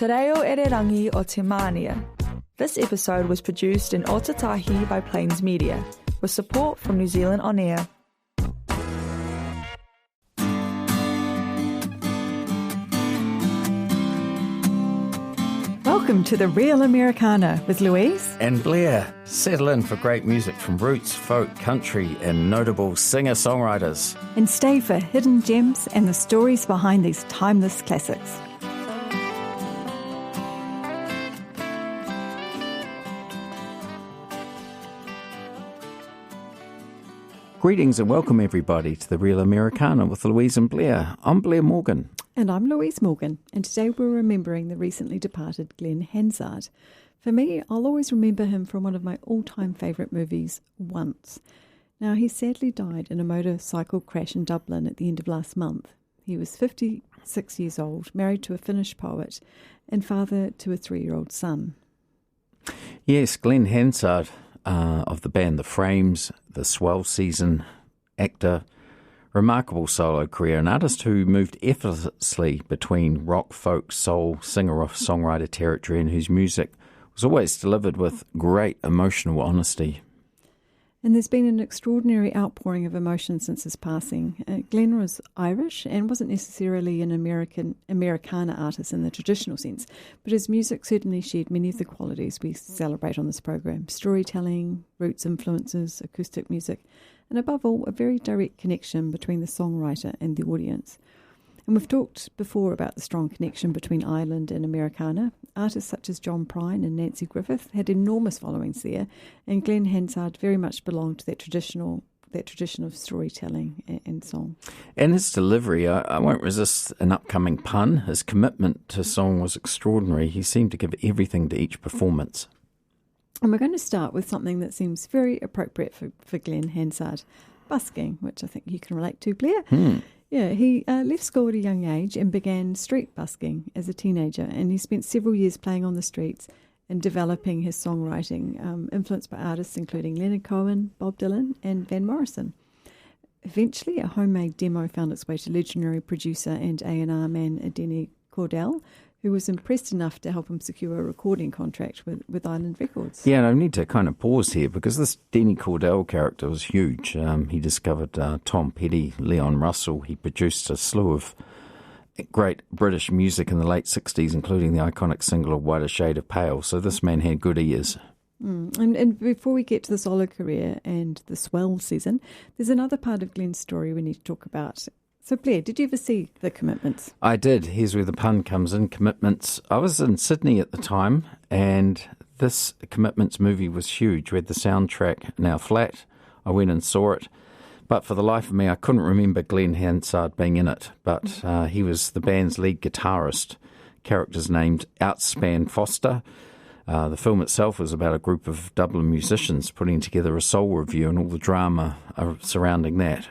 Te reo ererangi o Te Mānia. This episode was produced in Otatahi by Plains Media, with support from New Zealand On Air. Welcome to the Real Americana with Louise and Blair. Settle in for great music from roots, folk, country, and notable singer-songwriters. And stay for hidden gems and the stories behind these timeless classics. Greetings and welcome everybody to the Real Americana with Louise and Blair. I'm Blair Morgan. And I'm Louise Morgan, and today we're remembering the recently departed Glen Hansard. For me, I'll always remember him from one of my all-time favourite movies, Once. Now, he sadly died in a motorcycle crash in Dublin at the end of last month. He was 56 years old, married to a Finnish poet, and father to a 3-year-old son. Yes, Glen Hansard of the band The Frames, The Swell season, actor, remarkable solo career, an artist who moved effortlessly between rock, folk, soul, singer-songwriter territory, and whose music was always delivered with great emotional honesty. And there's been an extraordinary outpouring of emotion since his passing. Glen was Irish and wasn't necessarily an Americana artist in the traditional sense, but his music certainly shared many of the qualities we celebrate on this program: storytelling, roots influences, acoustic music, and above all, a very direct connection between the songwriter and the audience. And we've talked before about the strong connection between Ireland and Americana. Artists such as John Prine and Nancy Griffith had enormous followings there, and Glen Hansard very much belonged to that tradition of storytelling and song. And his delivery, I won't resist an upcoming pun. His commitment to song was extraordinary. He seemed to give everything to each performance. And we're going to start with something that seems very appropriate for Glen Hansard, busking, which I think you can relate to, Blair. Yeah, he left school at a young age and began street busking as a teenager, and he spent several years playing on the streets and developing his songwriting, influenced by artists including Leonard Cohen, Bob Dylan and Van Morrison. Eventually, a homemade demo found its way to legendary producer and A&R man Denny Cordell, who was impressed enough to help him secure a recording contract with Island Records. Yeah, and I need to kind of pause here because this Denny Cordell character was huge. He discovered Tom Petty, Leon Russell. He produced a slew of great British music in the late 60s, including the iconic single of Whiter Shade of Pale. So this man had good ears. And before we get to the solo career and the Swell season, there's another part of Glen's story we need to talk about. So, Blair, did you ever see The Commitments? I did. Here's where the pun comes in, Commitments. I was in Sydney at the time, and this Commitments movie was huge. We had the soundtrack in our flat. I went and saw it. But for the life of me, I couldn't remember Glen Hansard being in it. But he was the band's lead guitarist, characters named Outspan Foster. The film itself was about a group of Dublin musicians putting together a soul review and all the drama surrounding that.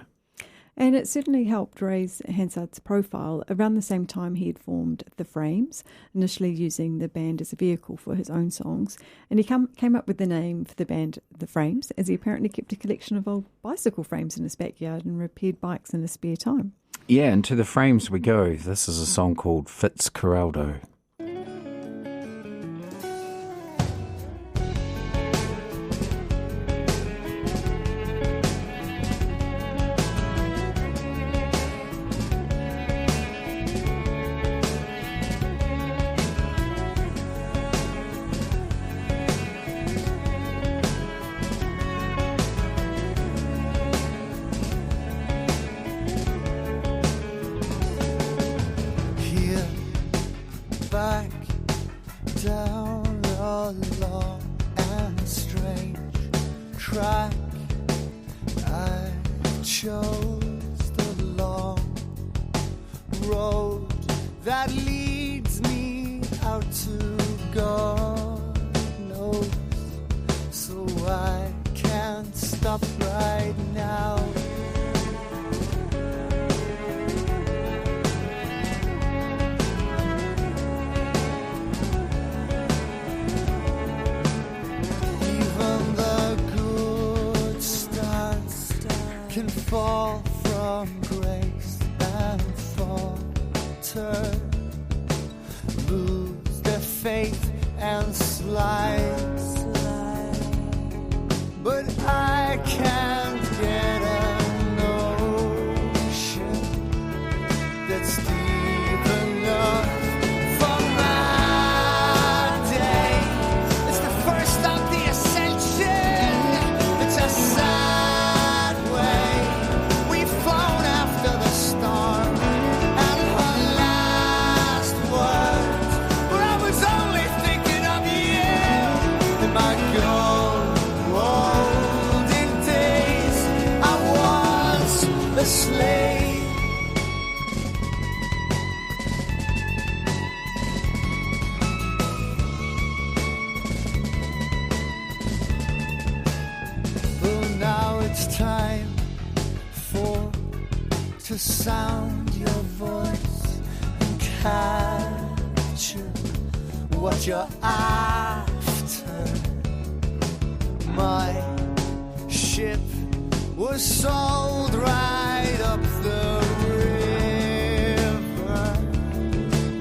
And it certainly helped raise Hansard's profile. Around the same time, he had formed The Frames, initially using the band as a vehicle for his own songs. And he came up with the name for the band The Frames, as he apparently kept a collection of old bicycle frames in his backyard and repaired bikes in his spare time. Yeah, and to The Frames we go. This is a song called Fitzcarraldo. Down a long and strange track, I chose the long road that leads me out to God knows, so I can't stop right now. Fall from grace and falter, lose faith and slide. But I can't get a notion that's deep enough for my day. It's the first of the ascension. It's a sad way. We've flown after the storm, and her last words were, I was only thinking of you. In my golden days, I was a slave. Well, now it's time to sound your voice and capture what you're after. My ship was sold right up the river,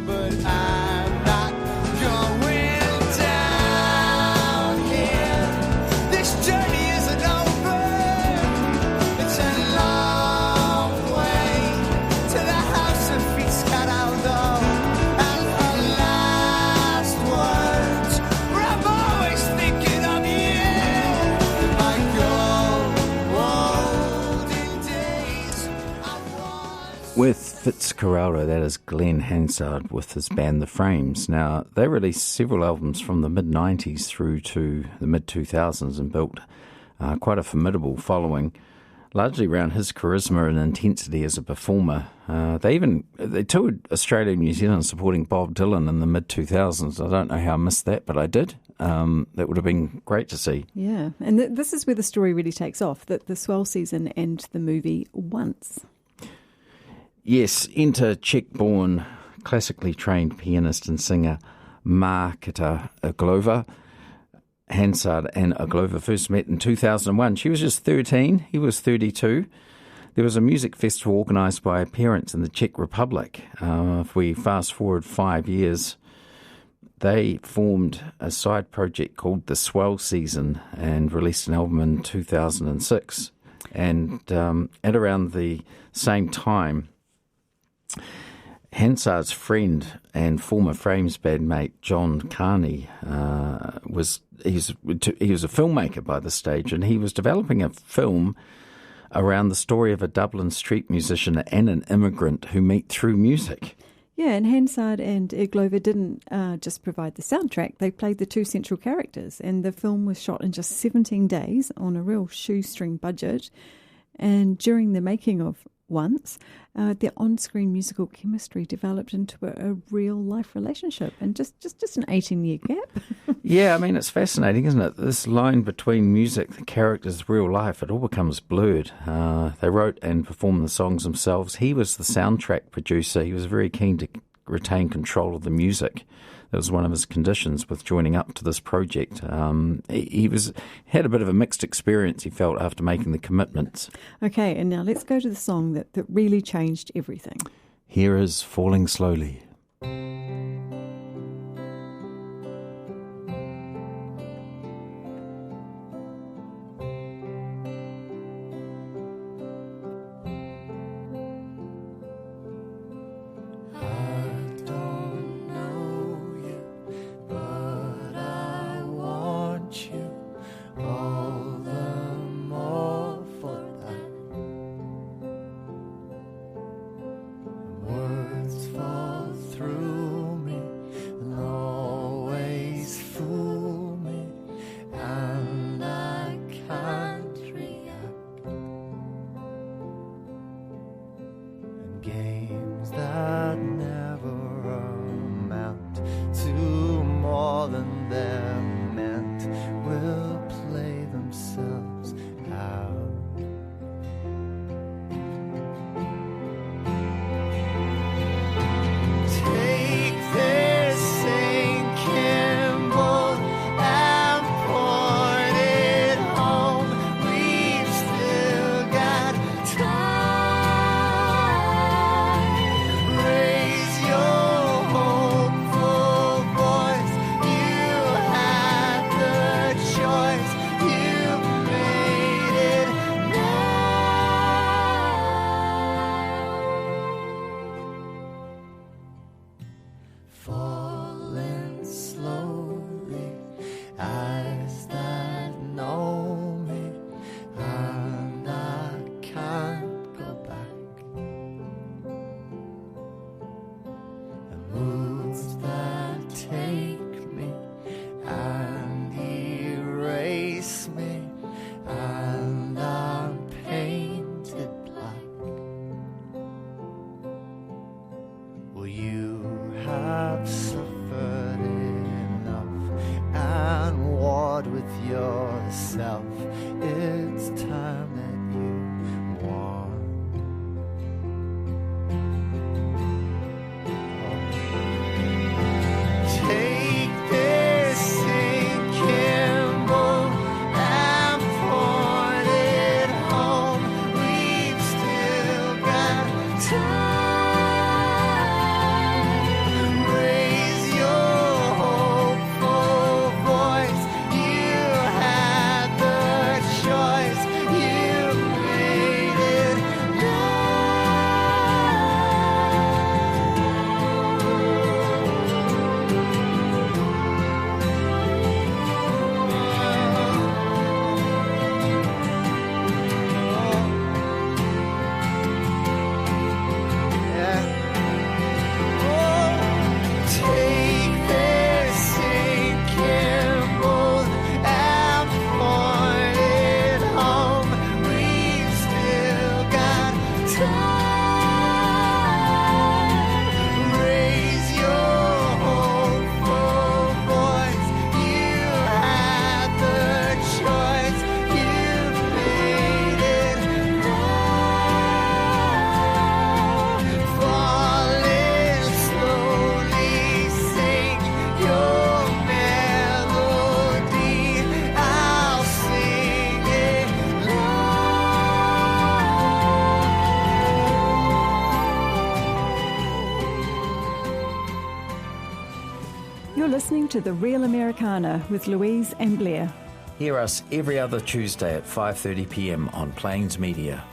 but I'm not going down here. This journey isn't over. It's a long way to the house of Fitzcarraldo, and her last words were, I'm always thinking of you. My golden days, I was. With Fitzcarraldo, that is Glen Hansard with his band The Frames. Now, they released several albums from the mid-90s through to the mid-2000s and built quite a formidable following, largely around his charisma and intensity as a performer. They toured Australia and New Zealand supporting Bob Dylan in the mid-2000s. I don't know how I missed that, but I did. That would have been great to see. Yeah, and this is where the story really takes off, that the Swell season and the movie Once. Yes, enter Czech-born, classically trained pianist and singer Markéta Erglova. Hansard and Erglova first met in 2001. She was just 13, he was 32. There was a music festival organised by her parents in the Czech Republic. If we fast forward 5 years, they formed a side project called The Swell Season and released an album in 2006. And at around the same time, Hansard's friend and former Frames bandmate John Carney was a filmmaker by this stage, and he was developing a film around the story of a Dublin street musician and an immigrant who meet through music. Yeah, and Hansard and Erglova didn't just provide the soundtrack, they played the two central characters, and the film was shot in just 17 days on a real shoestring budget. And during the making of Once, their on-screen musical chemistry developed into a real-life relationship, and just an 18-year gap. Yeah, I mean, it's fascinating, isn't it? This line between music, the characters, real life, it all becomes blurred. They wrote and performed the songs themselves. He was the soundtrack producer. He was very keen to retain control of the music. That was one of his conditions with joining up to this project. He had a bit of a mixed experience, he felt, after making the commitments. Okay, and now let's go to the song that really changed everything. Here is Falling Slowly. Through yourself. It's time that you want. Take this sinking boat and point it home. We've still got time. Raise your hopeful voice. You had the choice. You made it Take this sinking boat and point it home. We've still got time. Raise your hopeful voice. You had the choice. You made it now. Falling slowly, sing your melody. I'll sing it You're listening to The Real Americana with Louise and Blair. Hear us every other Tuesday at 5:30 p.m. on Plains Media.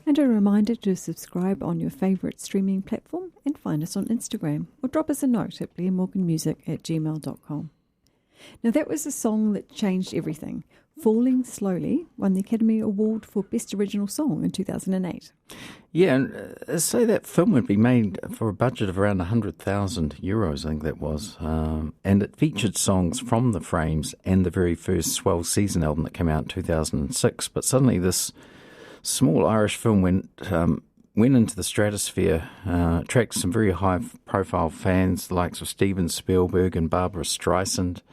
And a reminder to subscribe on your favourite streaming platform and find us on Instagram or drop us a note at blairmorganmusic@gmail.com. Now that was a song that changed everything. Falling Slowly won the Academy Award for Best Original Song in 2008. Yeah, and say that film would be made for a budget of around €100,000, I think that was. And it featured songs from the Frames and the very first Swell Season album that came out in 2006. But suddenly this small Irish film went into the stratosphere, attracted some very high-profile fans, the likes of Steven Spielberg and Barbara Streisand,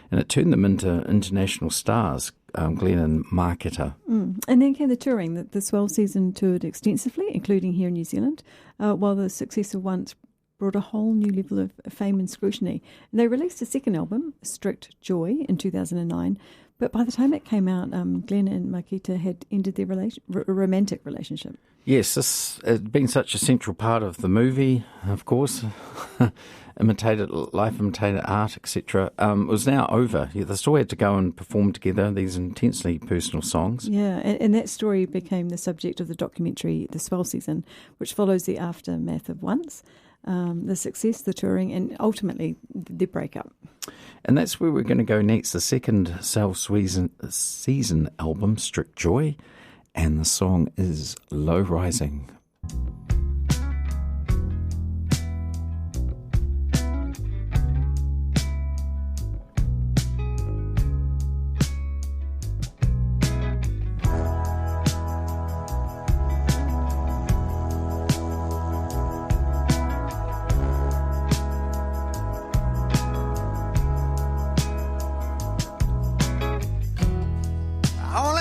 and it turned them into international stars, Glen and Marketer. And then came the touring. The Swell season toured extensively, including here in New Zealand, while the success of Once brought a whole new level of fame and scrutiny. And they released a second album, Strict Joy, in 2009. But by the time it came out, Glen and Marketer had ended their romantic relationship. Yes, this had been such a central part of the movie, of course. Life imitated art, etc. It was now over. They still had to go and perform together these intensely personal songs. Yeah, and that story became the subject of the documentary The Swell Season, which follows the aftermath of Once, the success, the touring, and ultimately the breakup. And that's where we're going to go next, the second Swell season album, Strict Joy, and the song is Low Rising.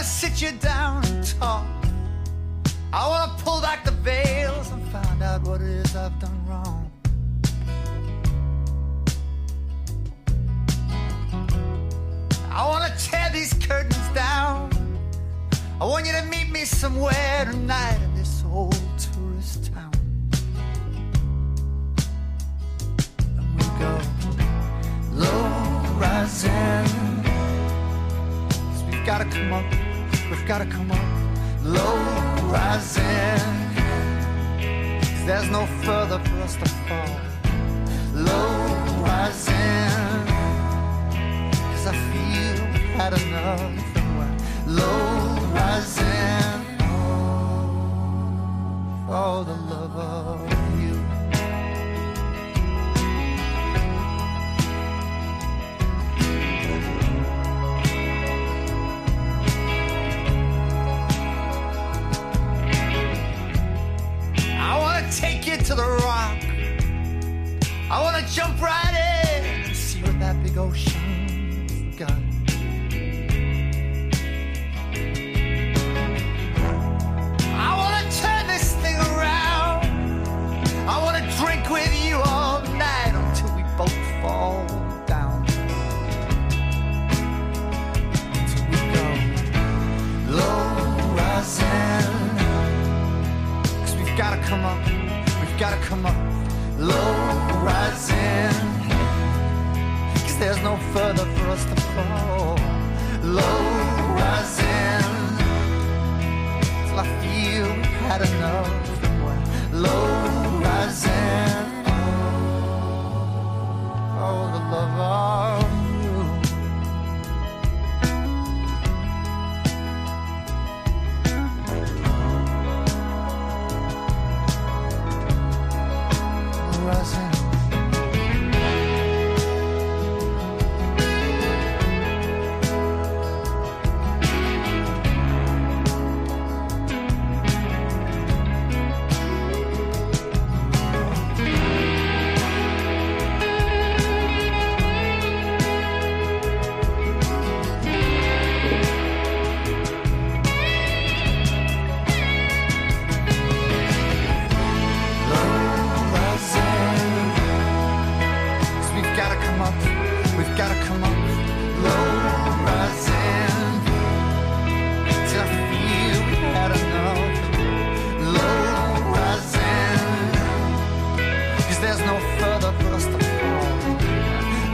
Sit you down and talk. I want to pull back the veils and find out what it is I've done wrong. I want to tear these curtains down. I want you to meet me somewhere tonight in this old tourist town. And we go low rising. 'Cause we've got to come up. We've got to come up, low rising, 'cause there's no further for us to fall. Low rising, 'cause I feel we've had enough and we're low rising. Oh, for the love of you. Take you to the rock. I want to jump right in and see what that big ocean there's no further for us to fall.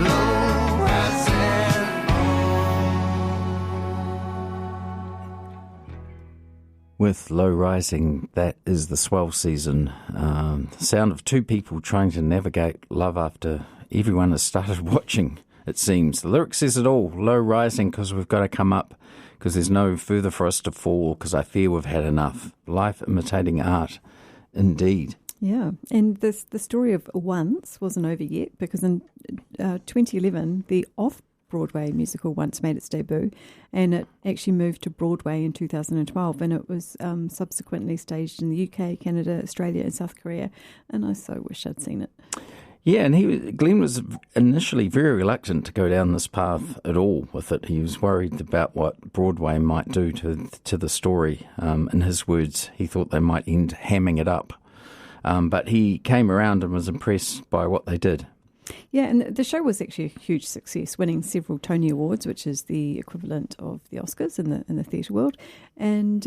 Low rising. With Low Rising, that is the Swell season. The sound of two people trying to navigate love after everyone has started watching, it seems. The lyric says it all. Low rising because we've got to come up, because there's no further for us to fall, because I fear we've had enough. Life imitating art, indeed. Yeah, and the story of Once wasn't over yet, because in 2011, the off-Broadway musical Once made its debut, and it actually moved to Broadway in 2012, and it was subsequently staged in the UK, Canada, Australia, and South Korea, and I so wish I'd seen it. Yeah, and Glenn was initially very reluctant to go down this path at all with it. He was worried about what Broadway might do to the story. In his words, he thought they might end hamming it up. But he came around and was impressed by what they did. Yeah, and the show was actually a huge success, winning several Tony Awards, which is the equivalent of the Oscars in the theatre world. And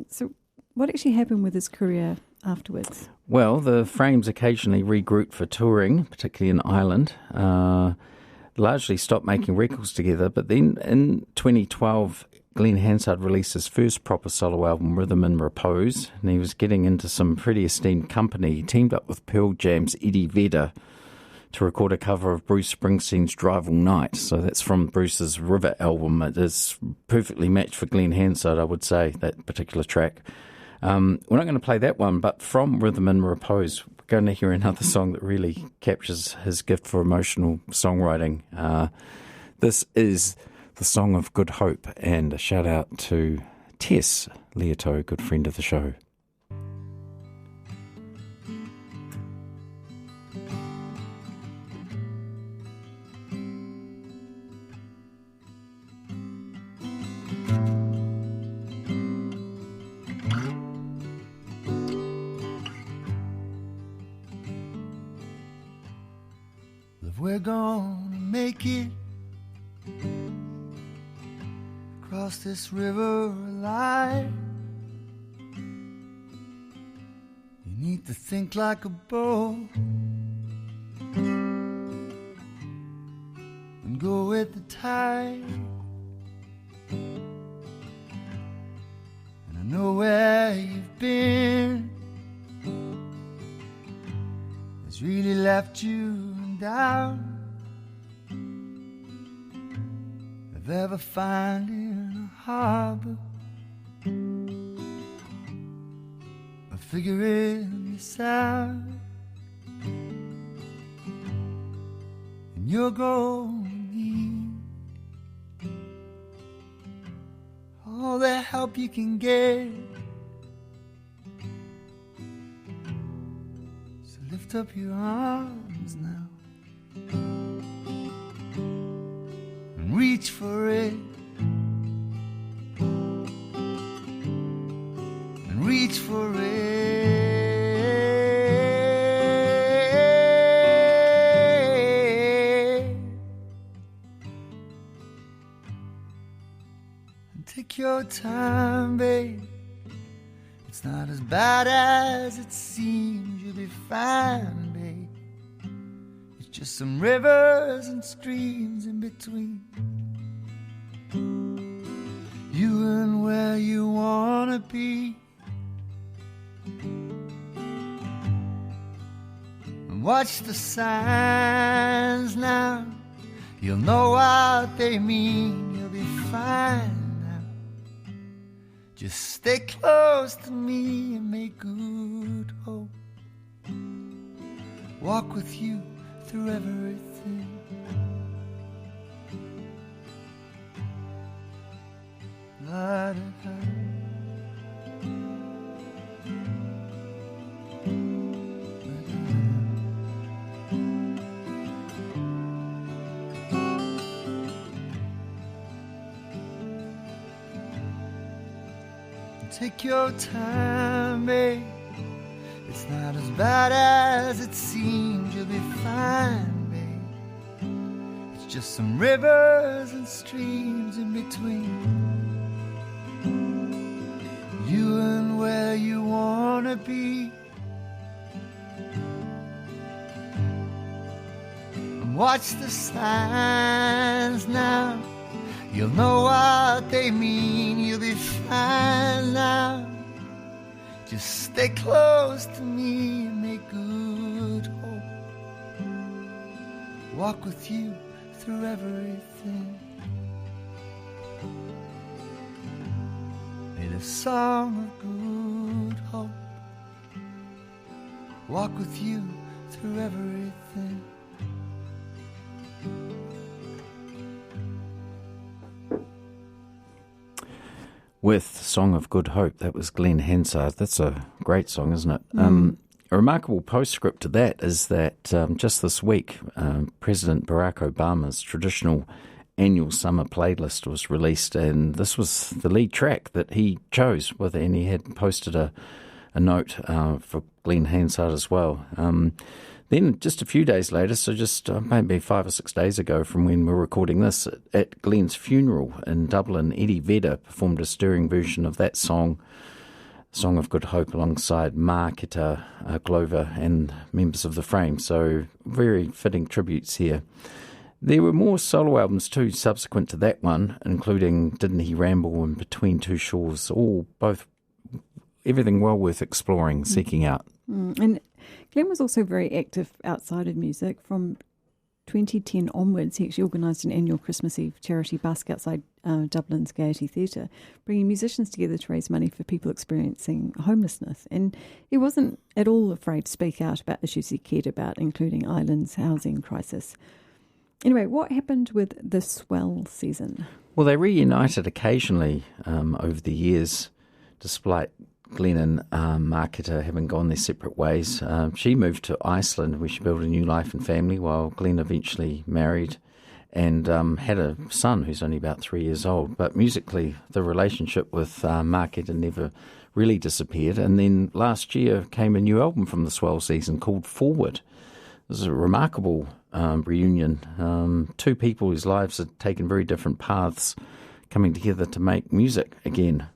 so what actually happened with his career afterwards? Well, the Frames occasionally regrouped for touring, particularly in Ireland. Largely stopped making records together, but then in 2012, Glen Hansard released his first proper solo album, Rhythm and Repose, and he was getting into some pretty esteemed company. He teamed up with Pearl Jam's Eddie Vedder to record a cover of Bruce Springsteen's Drive All Night. So that's from Bruce's River album. It is perfectly matched for Glen Hansard, I would say, that particular track. We're not going to play that one, but from Rhythm and Repose, we're going to hear another song that really captures his gift for emotional songwriting. This is the Song of Good Hope, and a shout out to Tess Leoto, good friend of the show. We're gonna make it across this river alive. You need to think like a boat and go with the tide. And I know where you've been has really left you down. If ever finding a harbor or figuring this out, and you're going to need all the help you can get. So lift up your arms now and reach for it, and reach for it, and take your time, babe. It's not as bad as it seems. You'll be fine, babe. Just some rivers and streams in between you and where you wanna be. And watch the signs now. You'll know what they mean. You'll be fine now. Just stay close to me and make good hope. Walk with you through everything. La, da, da. Take your time, babe. It's not as bad as it seems. You'll be fine, babe. It's just some rivers and streams in between you and where you wanna be. watch the signs now. You'll know what they mean, you'll be fine now. Just stay close to me and make good hope. Walk with you through everything. Made a song of good hope. Walk with you through everything. With Song of Good Hope, that was Glen Hansard. That's a great song, isn't it? A remarkable postscript to that is that just this week, President Barack Obama's traditional annual summer playlist was released, and this was the lead track that he chose, and he had posted a note for Glen Hansard as well. Then just a few days later, so just maybe 5 or 6 days ago from when we're recording this, at Glen's funeral in Dublin, Eddie Vedder performed a stirring version of that song, Song of Good Hope, alongside Marketa, Glover and members of the Frames. So very fitting tributes here. There were more solo albums too subsequent to that one, including Didn't He Ramble and Between Two Shores, everything well worth exploring, seeking out. And Glen was also very active outside of music. From 2010 onwards, he actually organised an annual Christmas Eve charity busk outside Dublin's Gaiety Theatre, bringing musicians together to raise money for people experiencing homelessness. And he wasn't at all afraid to speak out about issues he cared about, including Ireland's housing crisis. Anyway, what happened with the Swell season? Well, they reunited occasionally over the years, despite Glen and Marketa having gone their separate ways. She moved to Iceland where she built a new life and family, while Glen eventually married and had a son who's only about 3 years old. But musically, the relationship with Marketa never really disappeared. And then last year came a new album from the Swell season called Forward. This is a remarkable reunion. Two people whose lives had taken very different paths coming together to make music again.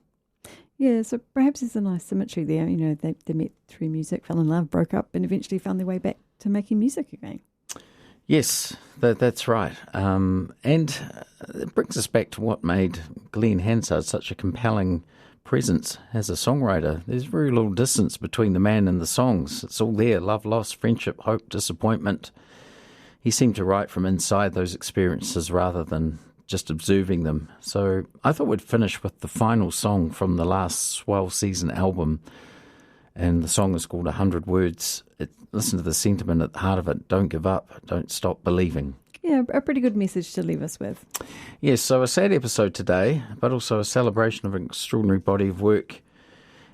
Yeah, so perhaps there's a nice symmetry there. You know, they met through music, fell in love, broke up, and eventually found their way back to making music again. Yes, that's right. And it brings us back to what made Glen Hansard such a compelling presence as a songwriter. There's very little distance between the man and the songs. It's all there: love, loss, friendship, hope, disappointment. He seemed to write from inside those experiences rather than just observing them. So I thought we'd finish with the final song from the last Swell season album, and the song is called 100 Words. Listen to the sentiment at the heart of it: don't give up, don't stop believing. Yeah, a pretty good message to leave us with. Yes, so a sad episode today, but also a celebration of an extraordinary body of work.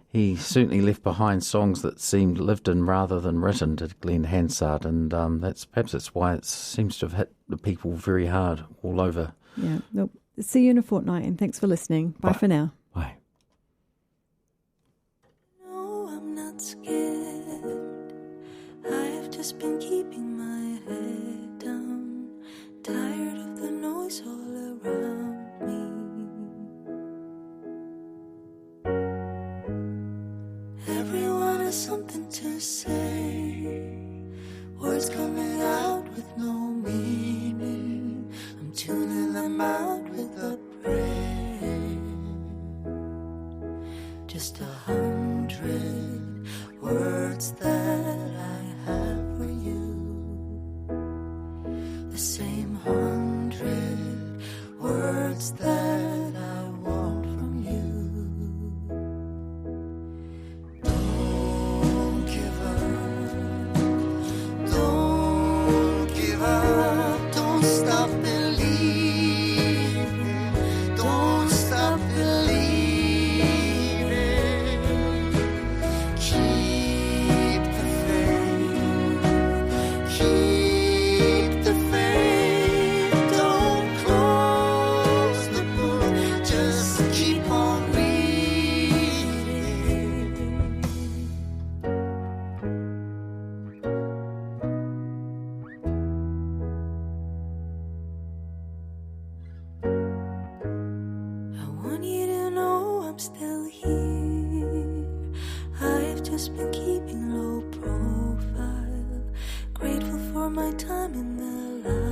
He certainly left behind songs that seemed lived in rather than written, did Glen Hansard, and that's why it seems to have hit the people very hard all over. Yeah. Well, see you in a fortnight, and thanks for listening. Bye for now. Bye. No, I'm not scared. I have just been keeping my head down, tired of the noise all around me. Everyone has something to say, words coming out with no meaning. I'm tuning them out with a prayer. Just 100 words that I have for you, the same 100 words that I want from you. Don't give up, don't give up, don't stop believing, don't stop believing. Keep the faith, keep the faith, don't close the book, just keep on reading. I want you to know I'm still here. I've just been keeping low profile, grateful for my time in the light.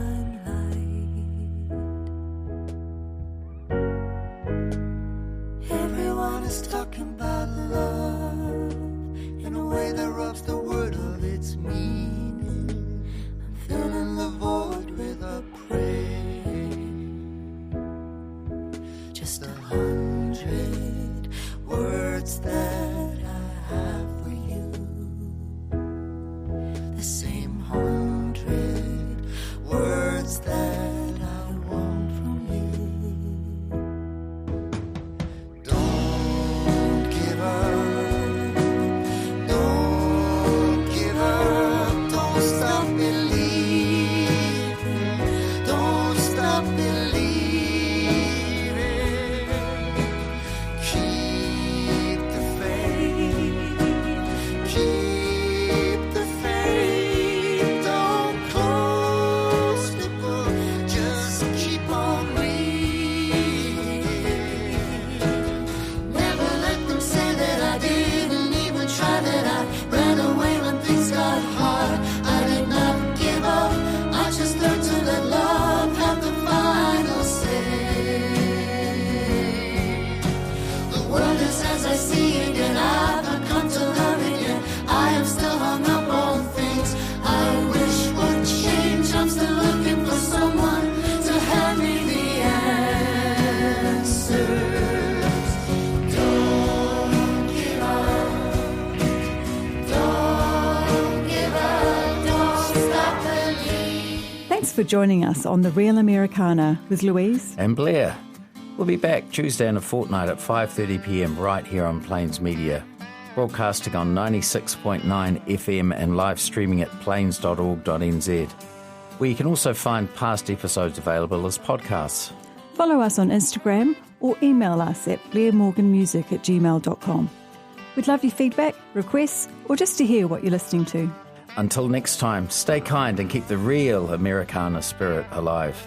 for joining us on the Real Americana with Louise and Blair. We'll be back Tuesday in a fortnight at 5:30pm right here on Plains Media, broadcasting on 96.9 FM and live streaming at plains.org.nz, where you can also find past episodes available as podcasts. Follow us on Instagram or email us at blairmorganmusic@gmail.com. We'd love your feedback, requests, or just to hear what you're listening to. Until next time, stay kind and keep the real Americana spirit alive.